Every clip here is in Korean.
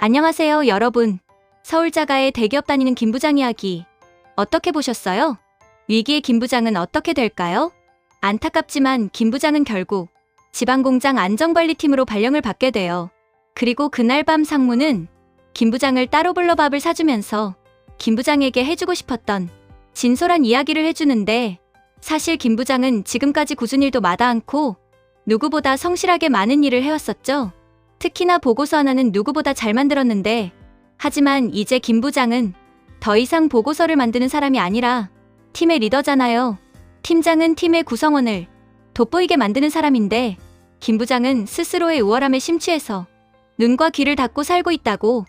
안녕하세요, 여러분. 서울자가의 대기업 다니는 김 부장 이야기 어떻게 보셨어요? 위기의 김 부장은 어떻게 될까요? 안타깝지만 김 부장은 결국 지방공장 안전관리팀으로 발령을 받게 돼요. 그리고 그날 밤 상무는 김 부장을 따로 불러 밥을 사주면서 김 부장에게 해주고 싶었던 진솔한 이야기를 해주는데, 사실 김 부장은 지금까지 굳은 일도 마다 않고 누구보다 성실하게 많은 일을 해왔었죠. 특히나 보고서 하나는 누구보다 잘 만들었는데, 하지만 이제 김 부장은 더 이상 보고서를 만드는 사람이 아니라 팀의 리더잖아요. 팀장은 팀의 구성원을 돋보이게 만드는 사람인데, 김 부장은 스스로의 우월함에 심취해서 눈과 귀를 닫고 살고 있다고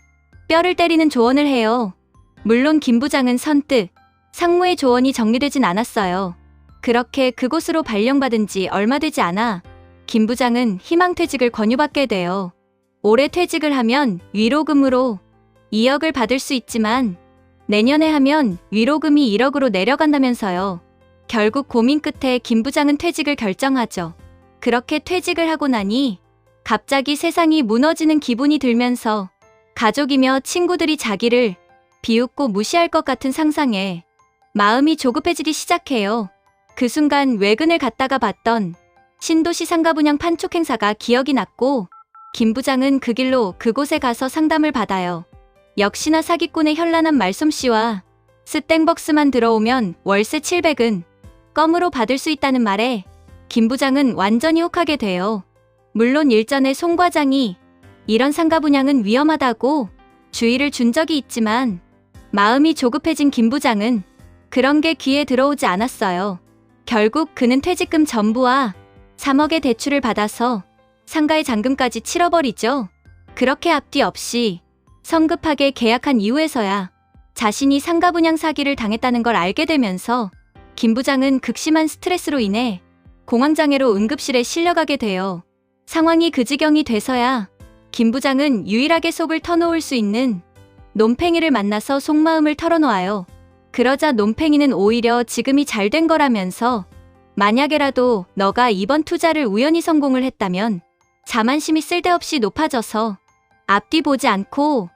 뼈를 때리는 조언을 해요. 물론 김 부장은 선뜻 상무의 조언이 정리되진 않았어요. 그렇게 그곳으로 발령받은 지 얼마 되지 않아 김 부장은 희망퇴직을 권유받게 돼요. 올해 퇴직을 하면 위로금으로 2억을 받을 수 있지만 내년에 하면 위로금이 1억으로 내려간다면서요. 결국 고민 끝에 김 부장은 퇴직을 결정하죠. 그렇게 퇴직을 하고 나니 갑자기 세상이 무너지는 기분이 들면서 가족이며 친구들이 자기를 비웃고 무시할 것 같은 상상에 마음이 조급해지기 시작해요. 그 순간 외근을 갔다가 봤던 신도시 상가 분양 판촉 행사가 기억이 났고, 김 부장은 그 길로 그곳에 가서 상담을 받아요. 역시나 사기꾼의 현란한 말솜씨와 스땡벅스만 들어오면 월세 700은 껌으로 받을 수 있다는 말에 김 부장은 완전히 혹하게 돼요. 물론 일전에 송 과장이 이런 상가 분양은 위험하다고 주의를 준 적이 있지만 마음이 조급해진 김 부장은 그런 게 귀에 들어오지 않았어요. 결국 그는 퇴직금 전부와 3억의 대출을 받아서 상가의 잔금까지 치러버리죠. 그렇게 앞뒤 없이 성급하게 계약한 이후에서야 자신이 상가 분양 사기를 당했다는 걸 알게 되면서 김 부장은 극심한 스트레스로 인해 공황장애로 응급실에 실려가게 돼요. 상황이 그 지경이 돼서야 김 부장은 유일하게 속을 터놓을 수 있는 논팽이를 만나서 속마음을 털어놓아요. 그러자 논팽이는 오히려 지금이 잘 된 거라면서 만약에라도 너가 이번 투자를 우연히 성공을 했다면 자만심이 쓸데없이 높아져서 앞뒤 보지 않고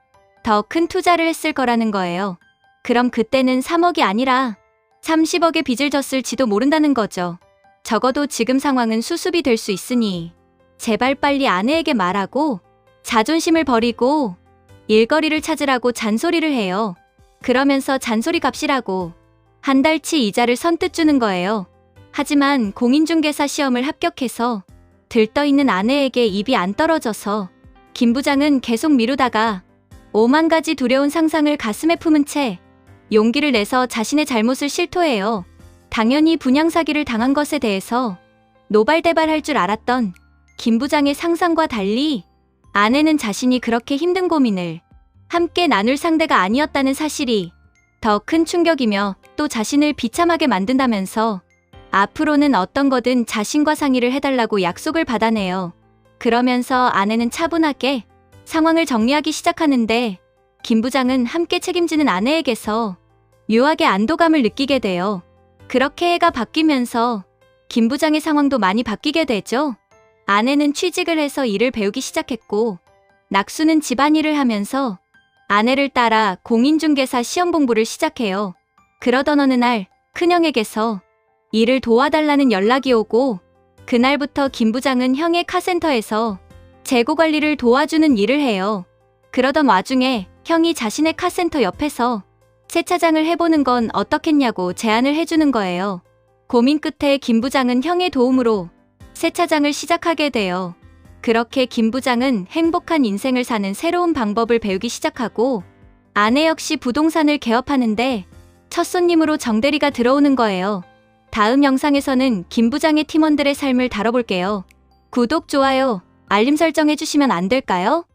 더 큰 투자를 했을 거라는 거예요. 그럼 그때는 3억이 아니라 30억의 빚을 졌을지도 모른다는 거죠. 적어도 지금 상황은 수습이 될 수 있으니 제발 빨리 아내에게 말하고 자존심을 버리고 일거리를 찾으라고 잔소리를 해요. 그러면서 잔소리 값이라고 한 달치 이자를 선뜻 주는 거예요. 하지만 공인중개사 시험을 합격해서 들떠있는 아내에게 입이 안 떨어져서 김 부장은 계속 미루다가 5만 가지 두려운 상상을 가슴에 품은 채 용기를 내서 자신의 잘못을 실토해요. 당연히 분양 사기를 당한 것에 대해서 노발대발할 줄 알았던 김 부장의 상상과 달리 아내는 자신이 그렇게 힘든 고민을 함께 나눌 상대가 아니었다는 사실이 더 큰 충격이며 또 자신을 비참하게 만든다면서 앞으로는 어떤 거든 자신과 상의를 해달라고 약속을 받아내요. 그러면서 아내는 차분하게 상황을 정리하기 시작하는데, 김 부장은 함께 책임지는 아내에게서 묘하게 안도감을 느끼게 돼요. 그렇게 해가 바뀌면서 김 부장의 상황도 많이 바뀌게 되죠. 아내는 취직을 해서 일을 배우기 시작했고, 낙수는 집안일을 하면서 아내를 따라 공인중개사 시험 공부를 시작해요. 그러던 어느 날 큰형에게서 일을 도와달라는 연락이 오고, 그날부터 김 부장은 형의 카센터에서 재고 관리를 도와주는 일을 해요. 그러던 와중에 형이 자신의 카센터 옆에서 세차장을 해보는 건 어떻겠냐고 제안을 해주는 거예요. 고민 끝에 김 부장은 형의 도움으로 세차장을 시작하게 돼요. 그렇게 김 부장은 행복한 인생을 사는 새로운 방법을 배우기 시작하고, 아내 역시 부동산을 개업하는데 첫 손님으로 정대리가 들어오는 거예요. 다음 영상에서는 김 부장의 팀원들의 삶을 다뤄볼게요. 구독, 좋아요, 알림 설정 해주시면 안 될까요?